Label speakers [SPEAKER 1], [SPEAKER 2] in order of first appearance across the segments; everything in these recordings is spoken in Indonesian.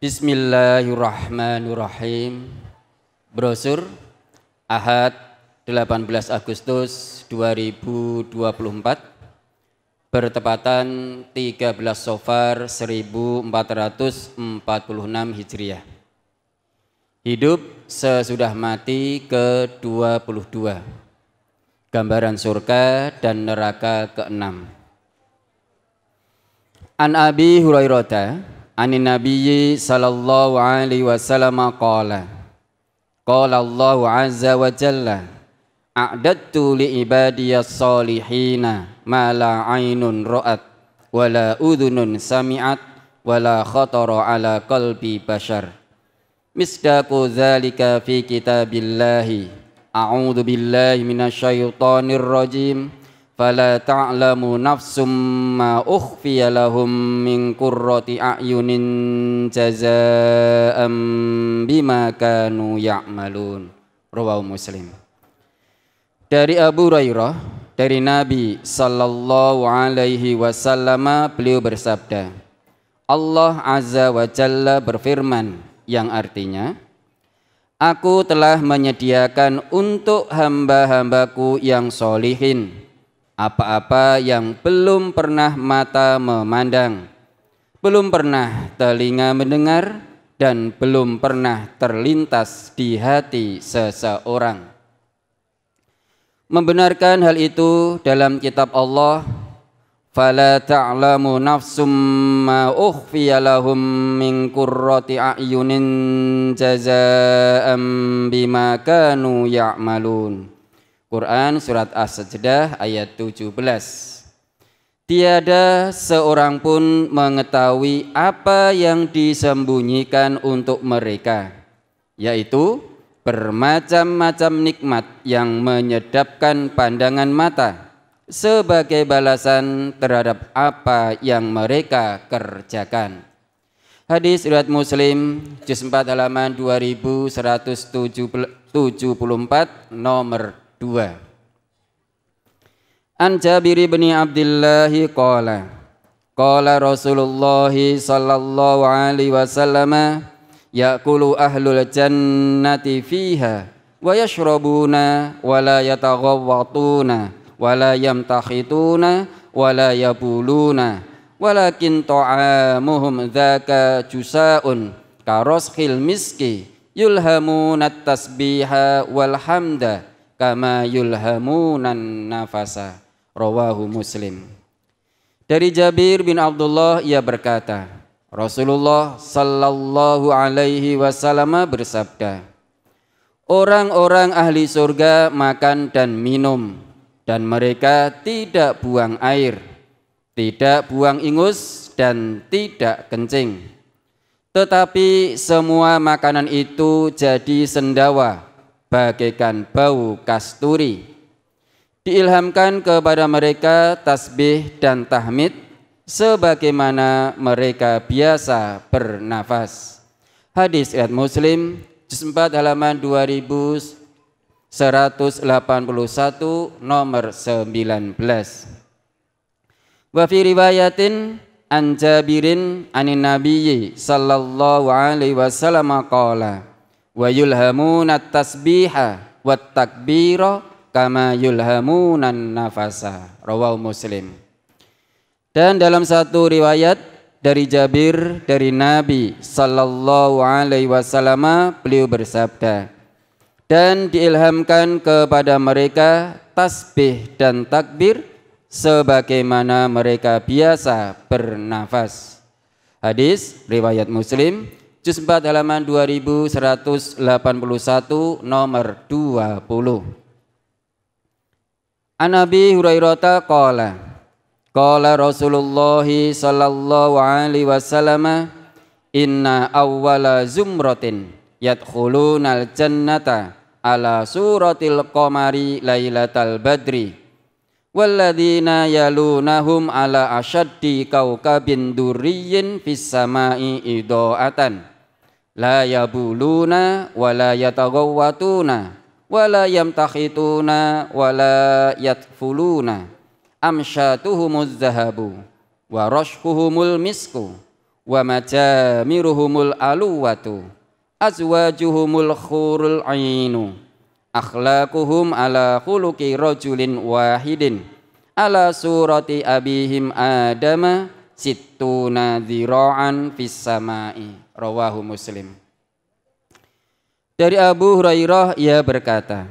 [SPEAKER 1] Bismillahirrahmanirrahim. Brosur Ahad 18 Agustus 2024 bertepatan 13 Safar 1446 Hijriah. Hidup sesudah mati ke-22. Gambaran surga dan neraka ke-6. An Abi Hurairah anin Nabiyyi sallallahu alaihi wasallam qala Allah azza wa jalla a'dattu li ibadiyas salihina ma la ainun ra'at wa la udhunun sami'at wa la khatara ala qalbi bashar misdaqu dzalika fi kitabillahi a'udzu billahi minasyaitonir rajim fala ta'lamu nafsum ma ukhfiya lahum min qurrati a'yunin jazaa'an bima kanu ya'malun. Rawahu Muslim. Dari Abu Hurairah, dari Nabi sallallahu alaihi wasallam, beliau bersabda, Allah azza wa jalla berfirman, yang artinya, Aku telah menyediakan untuk hamba-hambaku yang solihin apa-apa yang belum pernah mata memandang, belum pernah telinga mendengar, dan belum pernah terlintas di hati seseorang. Membenarkan hal itu dalam kitab Allah, fala ta'lamu nafsum ma ukhfiya lahum min qurrati a'yunin jazaa'an bima kanu ya'malun. Quran Surat As-Sajdah ayat 17. Tiada seorang pun mengetahui apa yang disembunyikan untuk mereka, yaitu bermacam-macam nikmat yang menyedapkan pandangan mata sebagai balasan terhadap apa yang mereka kerjakan. Hadis riwayat Muslim juz 4 halaman 2174 nomor 2. An Jabir bin Abdullah qala Rasulullah sallallahu alaihi wasallam ya'kulu ahlul jannati fiha wa yashrabuna wa la yataghawwatuna wa la yamtakhituna wa la yabuluna walakin ta'amuhum dzaka jusaun karashil miski yulhamuna tasbiha wal hamda kama yulhamunan nafasa. Rawahu Muslim. Dari Jabir bin Abdullah, ia berkata, Rasulullah sallallahu alaihi wasallam bersabda, orang-orang ahli surga makan dan minum, dan mereka tidak buang air, tidak buang ingus, dan tidak kencing. Tetapi semua makanan itu jadi sendawa, bagaikan bau kasturi. Diilhamkan kepada mereka tasbih dan tahmid sebagaimana mereka biasa bernafas. Hadis riwayat Muslim juz 4 halaman 2181 nomor 19. Wa fi riwayatin an Jabirin anin Nabiyyi sallallahu alaihi wasallam qala wa yulhamuna tasbiha wat takbira kama yulhamunan nafasa. Rawahu Muslim. Dan dalam satu riwayat dari Jabir dari Nabi sallallahu alaihi wasallam, beliau bersabda, dan diilhamkan kepada mereka tasbih dan takbir sebagaimana mereka biasa bernafas. Hadis riwayat Muslim juz 4 halaman 2181 nomor 20. An Abi Hurairah qala Rasulullah sallallahu alaihi wasallam inna awwala zumratin yadkhulunal jannata ala suratil qamari lailatal badri walladzina yalunahum ala asyaddi kaukabin durriyin fis samai idoatan la yabuluna wa la yataghawwatuna wa la yamtakhituna wa la yatfuluna amsyatuhumuz zahabu wa rashhuhumul misku wa majamiruhumul aluwatu azwajuhumul khurul ainu akhlaquhum ala khuluqi rajulin wahidin ala surati abihim adama sittuna dzira'an fis samai. Rawahu Muslim. Dari Abu Hurairah ia berkata,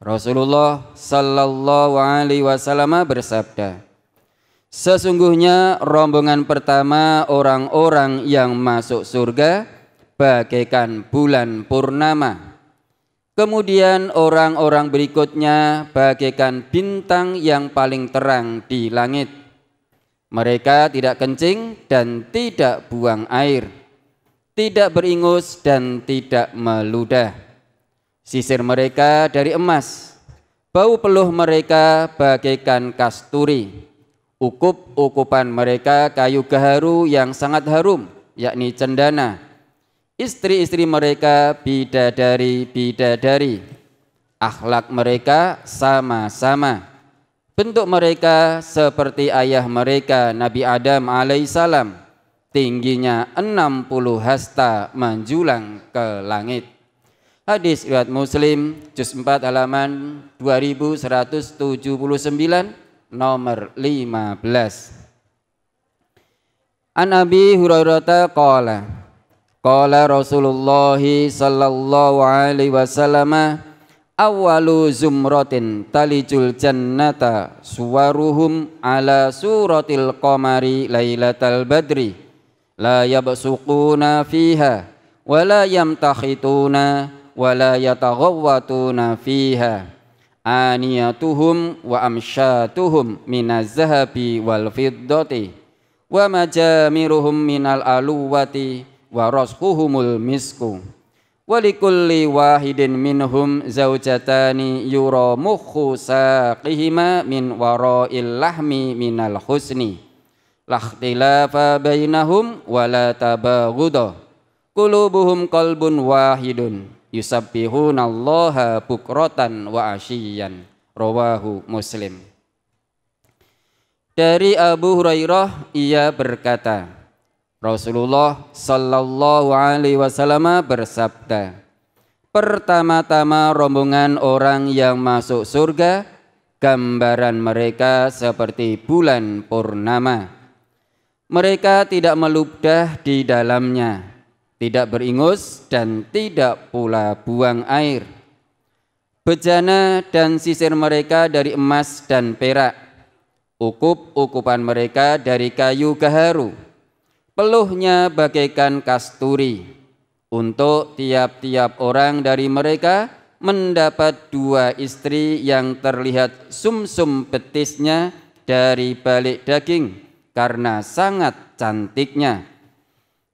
[SPEAKER 1] Rasulullah sallallahu alaihi wasallam bersabda, sesungguhnya rombongan pertama orang-orang yang masuk surga bagaikan bulan purnama. Kemudian orang-orang berikutnya bagaikan bintang yang paling terang di langit. Mereka tidak kencing dan tidak buang air, tidak beringus dan tidak meludah. Sisir mereka dari emas, bau peluh mereka bagaikan kasturi. Ukup-ukupan mereka kayu gaharu yang sangat harum, yakni cendana. Istri-istri mereka bidadari-bidadari. Akhlak mereka sama-sama. Bentuk mereka seperti ayah mereka Nabi Adam alaihissalam. Tingginya 60 hasta menjulang ke langit. Hadis riwayat Muslim juz 4 halaman 2179 nomor 15. An Abi Hurairah qala Rasulullah sallallahu alaihi wasallam awwalu zumratin talijul jannata suwaruhum ala suratil qamari lailatal badri la yabsuquna fiha wa la yamtakhituna wa la yataghawwatuna fiha aniyatuhum wa amsyatuhum minaz zahabi wal fiddati wa majamiruhum minal aluwati wa rasquhumul misku wa likulli wahidin minhum zaujatani yura mukhu saqihima min wara'il lahmi minal husni lakhtilafa bainahum wa la tabaghudha qulubuhum qalbun wahidun yusabbihunallaha bukratan wa asyiyan. Rawahu Muslim. Dari Abu Hurairah ia berkata, Rasulullah sallallahu alaihi wasallam bersabda, pertama-tama rombongan orang yang masuk surga, gambaran mereka seperti bulan purnama. Mereka tidak meludah di dalamnya, tidak beringus dan tidak pula buang air. Bejana dan sisir mereka dari emas dan perak. Ukup-ukupan mereka dari kayu gaharu. Peluhnya bagaikan kasturi. Untuk tiap-tiap orang dari mereka mendapat 2 istri yang terlihat sumsum betisnya dari balik daging karena sangat cantiknya.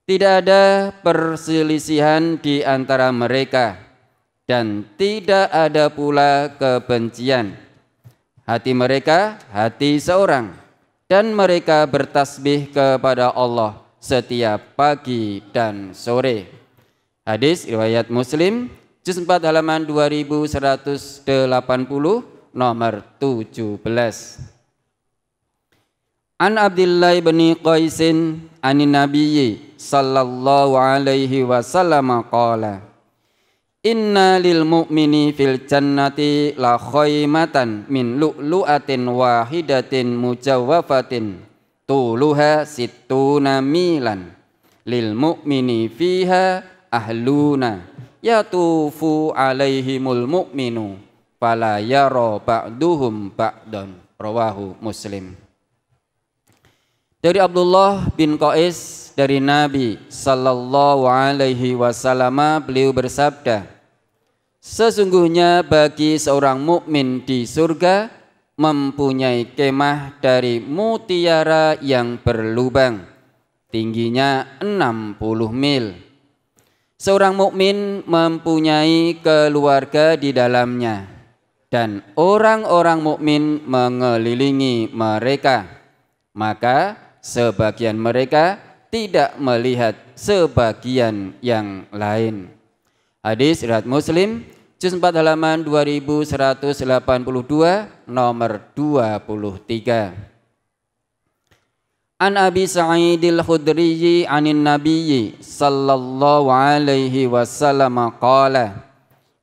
[SPEAKER 1] Tidak ada perselisihan di antara mereka dan tidak ada pula kebencian. Hati mereka hati seorang dan mereka bertasbih kepada Allah setiap pagi dan sore. Hadis riwayat Muslim juz 4 halaman 2180 nomor 17. An Abdillah bin Qaisin anin Nabiyyi sallallahu alaihi wasallam qala inna lil mu'mini fil jannati la khaymatan min lu'lu'atin wahidatin mujawwafatin tuluha sittuna milan lil mu'mini fiha ahluna yatufu alaihimul mu'minu fala yara ba'duhum ba'dan. Rawahu Muslim. Dari Abdullah bin Qais dari Nabi sallallahu alaihi wasallam beliau bersabda, sesungguhnya bagi seorang mukmin di surga mempunyai kemah dari mutiara yang berlubang, tingginya 60 mil. Seorang mukmin mempunyai keluarga di dalamnya dan orang-orang mukmin mengelilingi mereka, maka sebagian mereka tidak melihat sebagian yang lain. Hadis riwayat Muslim juz 4 halaman 2182 nomor 23. An Abi Sa'idil Khudri anin Nabiyyi sallallahu alaihi wasallam qala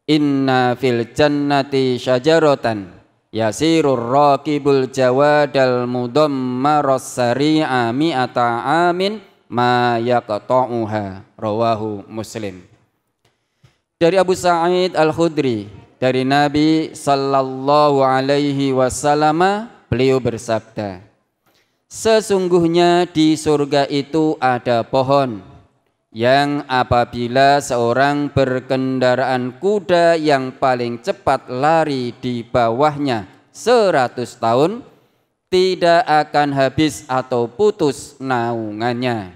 [SPEAKER 1] inna fil jannati syajaratan yasirur raqibul jawadal mudammaras sari'a mi'ata amin ma yaqta'uha, rawahu Muslim. Dari Abu Sa'id Al-Khudri dari Nabi sallallahu alaihi wasallam, beliau bersabda, sesungguhnya di surga itu ada pohon yang apabila seorang berkendaraan kuda yang paling cepat lari di bawahnya 100 tahun tidak akan habis atau putus naungannya.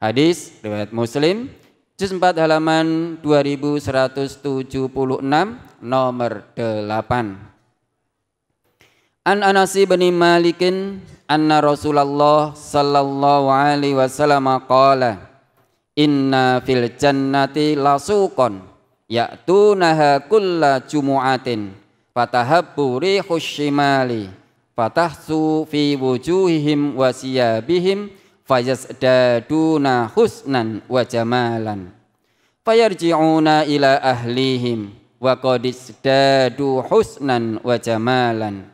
[SPEAKER 1] Hadis riwayat Muslim, juz 4 halaman 2176 nomor 8. An Anas bin Malikin anna Rasulullah sallallahu alaihi wasallam qala inna fil jannati lasuqan ya'tunaha kulla jumu'atin fatahabbu rihus shimali fatahsu fi wujuhihim wa siyabihim fayasdaduna husnan wa jamalan fayarji'una ila ahlihim wa qad isdadu husnan wa jamalan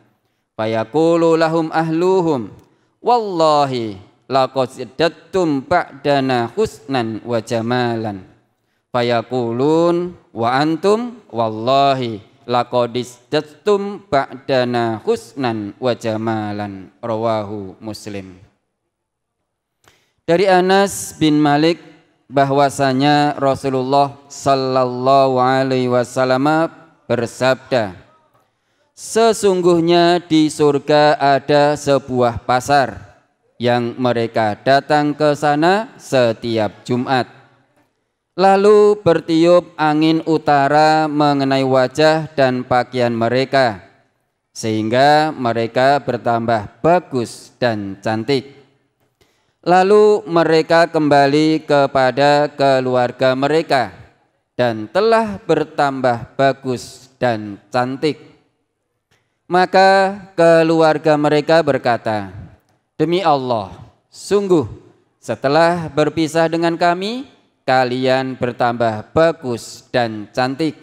[SPEAKER 1] fayaqulu lahum ahluhum wallahi laqad zadtum ba'dana husnan wa jamalan fayaqulun wa antum wallahi laqad zadtum ba'dana husnan wa jamalan, rawahu Muslim. Dari Anas bin Malik bahwasanya Rasulullah sallallahu alaihi wasallam bersabda, sesungguhnya di surga ada sebuah pasar yang mereka datang ke sana setiap Jumat. Lalu bertiup angin utara mengenai wajah dan pakaian mereka, sehingga mereka bertambah bagus dan cantik. Lalu mereka kembali kepada keluarga mereka dan telah bertambah bagus dan cantik. Maka keluarga mereka berkata, demi Allah, sungguh setelah berpisah dengan kami, kalian bertambah bagus dan cantik.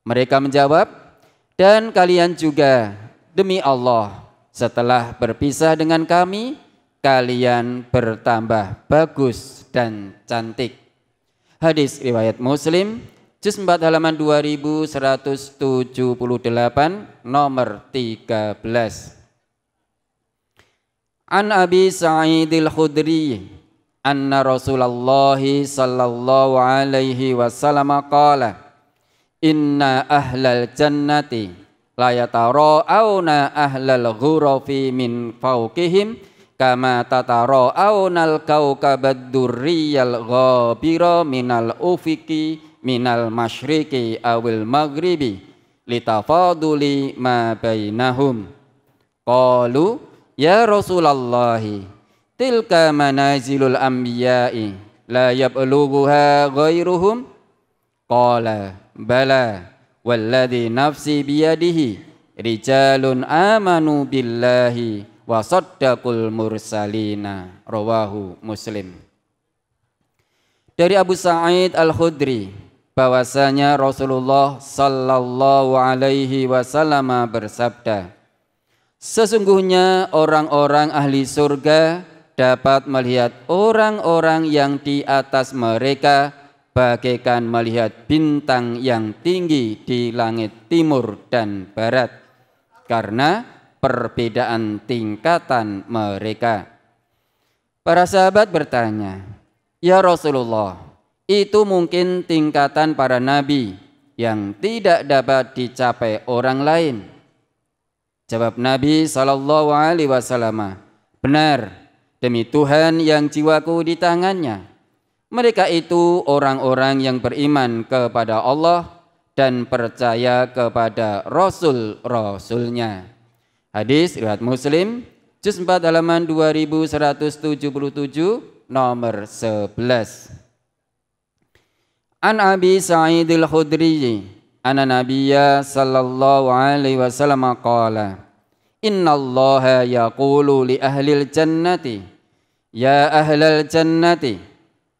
[SPEAKER 1] Mereka menjawab, dan kalian juga, demi Allah, setelah berpisah dengan kami, kalian bertambah bagus dan cantik. Hadis riwayat Muslim, juz 4 halaman 2178 nomor 13. An Abi Sa'idil Khudri anna Rasulullah sallallahu alaihi wasallam qala inna ahlal jannati la yatara'una ahlal ghurafi min fawqihim kama tatara'unal kawkabad durriyal ghabira minal ufiqi minal masyriqi awil maghribi litafaduli ma bainahum. Qalu ya Rasulullah tilka manazilul anbiya'i la yablughuha ghairuhum. Qala bala walladhi nafsi biyadihi rijalun amanu billahi wa saddaqul mursalina, rawahu Muslim. Dari Abu Sa'id Al-Khudri bahwasanya Rasulullah sallallahu alaihi wasallam bersabda, sesungguhnya orang-orang ahli surga dapat melihat orang-orang yang di atas mereka bagaikan melihat bintang yang tinggi di langit timur dan barat karena perbedaan tingkatan mereka. Para sahabat bertanya, ya Rasulullah, itu mungkin tingkatan para nabi yang tidak dapat dicapai orang lain. Jawab Nabi SAW, benar, demi Tuhan yang jiwaku di tangannya, mereka itu orang-orang yang beriman kepada Allah dan percaya kepada Rasul-Rasulnya. Hadis riwayat Muslim, juz 4 halaman 2177 nomor 11. An Abi Sa'idil Khudri anna Nabiyya sallallahu alaihi wasallam qala Innallaha yaqulu li ahlil jannati ya ahlal jannati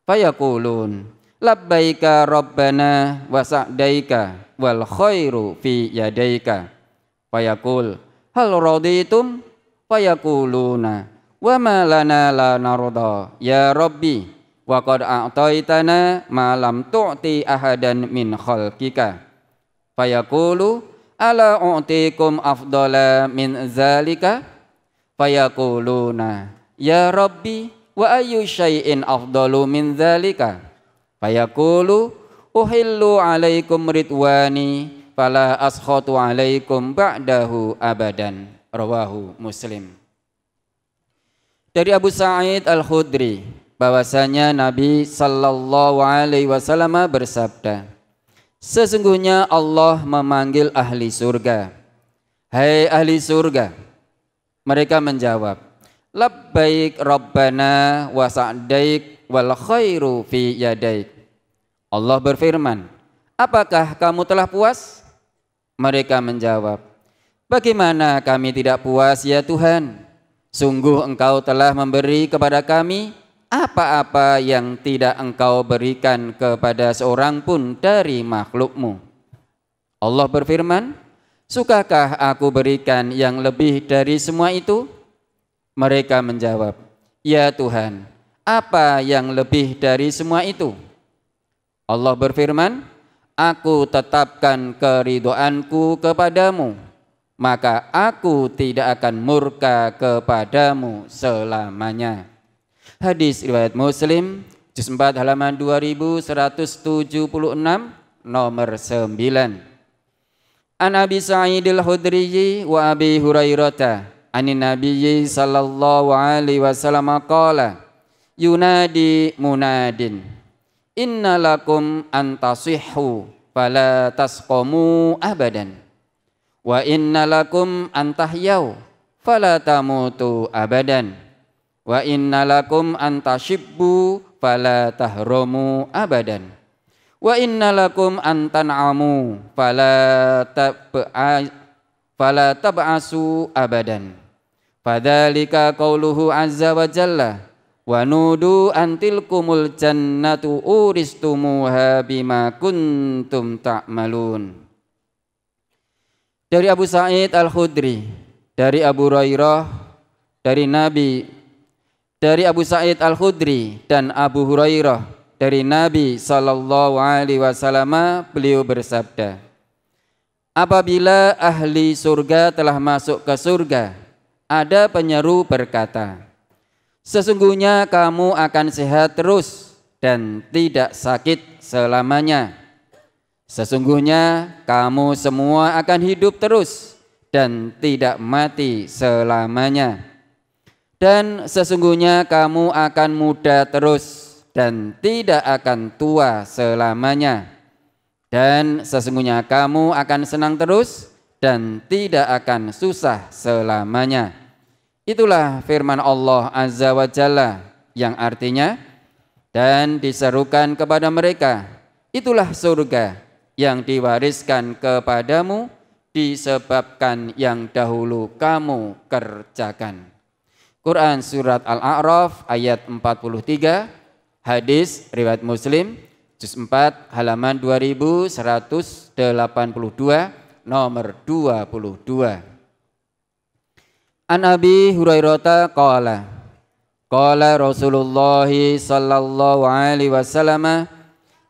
[SPEAKER 1] fayaqulun labbaika rabbana wa sa'daika wal khairu fi yadaika fayaqul hal raditum fayaquluna wa ma lana la narda ya rabbi wa qad a'taitana ma lam tu'ti ahadan min khalqika fayaqulu ala u'tikum afdala min zalika fayaquluna ya rabbi wa ayyu syai'in afdalu min zalika fayaqulu uhillu alaikum ridwani fala askhatu alaikum ba'dahu abadan. Rawahu Muslim. Dari Abu Sa'id Al-Khudri bahwasanya Nabi sallallahu alaihi wasallam bersabda, sesungguhnya Allah memanggil ahli surga. Hai ahli surga. Mereka menjawab, labbaik rabbana wa sa'daik wal khairu fi yadaik. Allah berfirman, apakah kamu telah puas? Mereka menjawab, bagaimana kami tidak puas ya Tuhan? Sungguh Engkau telah memberi kepada kami apa-apa yang tidak Engkau berikan kepada seorang pun dari makhluk-Mu. Allah berfirman, sukakah aku berikan yang lebih dari semua itu? Mereka menjawab, ya Tuhan, apa yang lebih dari semua itu? Allah berfirman, aku tetapkan keridhoanku kepadamu, maka aku tidak akan murka kepadamu selamanya. Hadis riwayat Muslim, juz 4 halaman 2176 nomor 9. An Abi Sa'id Al-Khudri wa Abi Hurairah anin Nabiyyi sallallahu alaihi wasallam qala yunadi munadin inna lakum antasihhu fala tasqamu abadan wa inna lakum antahyaw fala tamutu abadan wa inna lakum antashibbu fala tahromu abadan wa inna lakum antan'amu fala tab'asu abadan. Fadzalika qauluhu azza wa jalla wa nudu antilkumul jannatu uristumuha bima kuntum ta'malun. Dari Abu Sa'id Al-Khudri, dari Abu Hurairah, dari Abu Sa'id Al-Khudri dan Abu Hurairah dari Nabi sallallahu alaihi wasallam, beliau bersabda, apabila ahli surga telah masuk ke surga, ada penyeru berkata, sesungguhnya kamu akan sehat terus dan tidak sakit selamanya. Sesungguhnya kamu semua akan hidup terus dan tidak mati selamanya. Dan sesungguhnya kamu akan muda terus dan tidak akan tua selamanya. Dan sesungguhnya kamu akan senang terus dan tidak akan susah selamanya. Itulah firman Allah Azza wa Jalla yang artinya, dan diserukan kepada mereka, itulah surga yang diwariskan kepadamu disebabkan yang dahulu kamu kerjakan. Quran Surat Al-A'raf ayat 43, hadis riwayat Muslim, juz 4 halaman 2182 nomor 22. An Abi Hurairah qala Rasulullah sallallahu alaihi wasallam,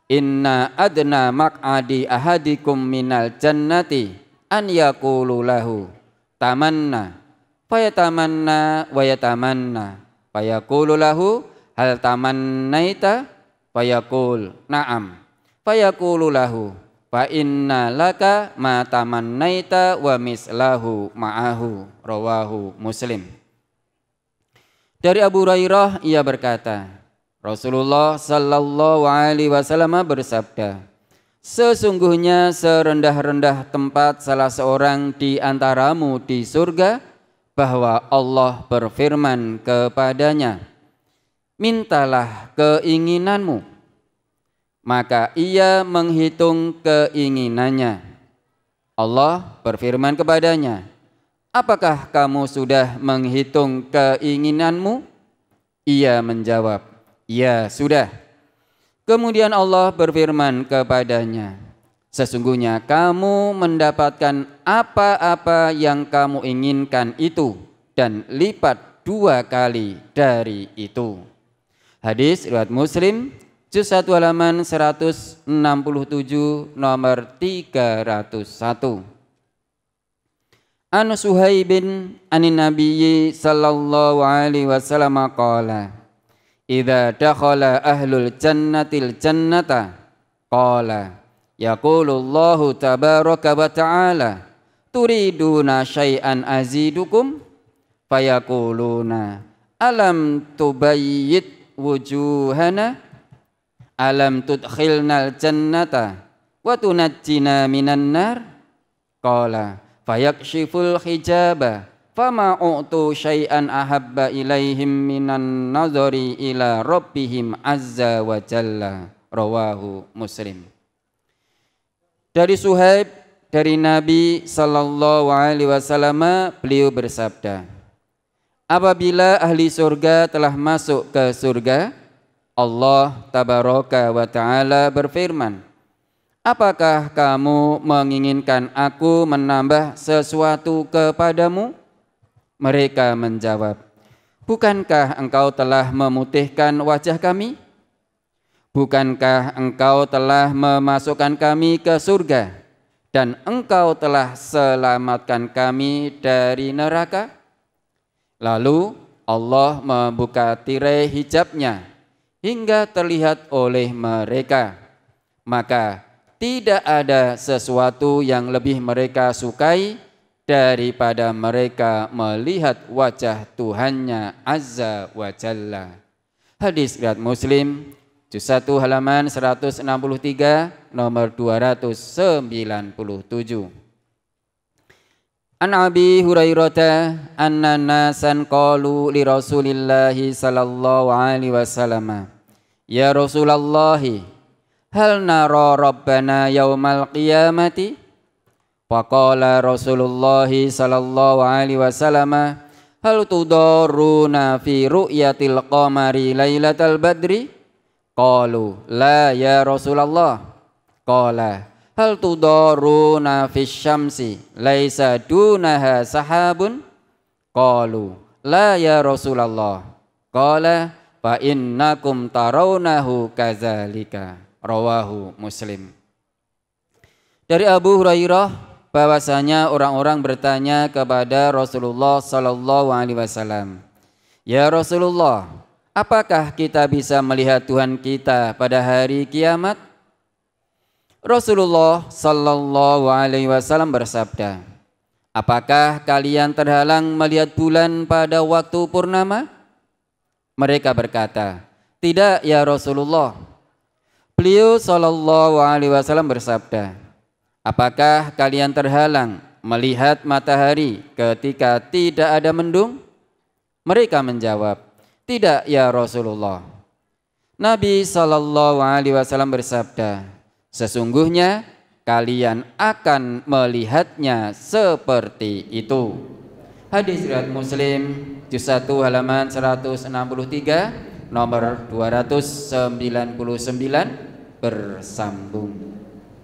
[SPEAKER 1] inna adna maq'adi ahadikum minal jannati an yaqulu lahu tamanna fayatamanna wa yatamanna fayaqulu lahu hal tamannaita fayaqul na'am fayaqulu lahu fa inna laka ma tamannaita wa mislahu ma'ahu. Rawahu Muslim. Dari Abu Hurairah ia berkata, Rasulullah sallallahu alaihi wasallam bersabda, sesungguhnya serendah-rendah tempat salah seorang di antaramu di surga, bahwa Allah berfirman kepadanya, mintalah keinginanmu. Maka ia menghitung keinginannya. Allah berfirman kepadanya, apakah kamu sudah menghitung keinginanmu? Ia menjawab, ya sudah. Kemudian Allah berfirman kepadanya, sesungguhnya kamu mendapatkan apa-apa yang kamu inginkan itu dan lipat 2 kali dari itu. Hadis riwayat Muslim, juz 1 halaman 167 nomor 301. An Suhaibin anin Nabiyyi sallallahu alaihi wasallam qala, idza dakhala ahlul jannatil jannata qala yaqulullahu tabaraka wa ta'ala turiduna syai'an azidukum fayaquluna alam tubayyit wujuhana alam tudkhilnal jannata wa tunajjina minan nar qala fayakshiful hijaba fama u'tu syai'an ahabba ilaihim minan nazari ila rabbihim azza wa jalla. Rawahu Muslim. Dari Suhaib dari Nabi sallallahu alaihi wasallam, beliau bersabda, apabila ahli surga telah masuk ke surga, Allah tabaraka wa ta'ala berfirman, apakah kamu menginginkan aku menambah sesuatu kepadamu? Mereka menjawab, bukankah engkau telah memutihkan wajah kami? Bukankah engkau telah memasukkan kami ke surga dan engkau telah selamatkan kami dari neraka? Lalu Allah membuka tirai hijabnya hingga terlihat oleh mereka. Maka tidak ada sesuatu yang lebih mereka sukai daripada mereka melihat wajah Tuhannya Azza wa Jalla. Hadis riwayat Muslim, juz 1 halaman 163 nomor 297. An Abi Hurairah anna nasan qalu li Rasulillahi sallallahu alaihi wasallam, ya Rasulullah, hal nara rabbana yaumal qiyamati? Faqala Rasulullah sallallahu alaihi wasallam, hal tudaruna fi ru'yatil qamari lailatal badri? Qalu la ya Rasulullah. Qala hal tudaruna fis syamsi laisa dunaha sahabun? Qalu la ya Rasulullah. Qala fa innakum tarawnahu kadzalika. Rawahu Muslim. Dari Abu Hurairah bahwasanya orang-orang bertanya kepada Rasulullah sallallahu alaihi wasallam, ya Rasulullah, apakah kita bisa melihat Tuhan kita pada hari kiamat? Rasulullah sallallahu alaihi wasallam bersabda, apakah kalian terhalang melihat bulan pada waktu purnama? Mereka berkata, tidak ya Rasulullah. Beliau sallallahu alaihi wasallam bersabda, apakah kalian terhalang melihat matahari ketika tidak ada mendung? Mereka menjawab, tidak ya Rasulullah. Nabi sallallahu alaihi wasallam bersabda, sesungguhnya kalian akan melihatnya seperti itu. Hadis riwayat Muslim, juz 1 halaman 163 nomor 299 bersambung.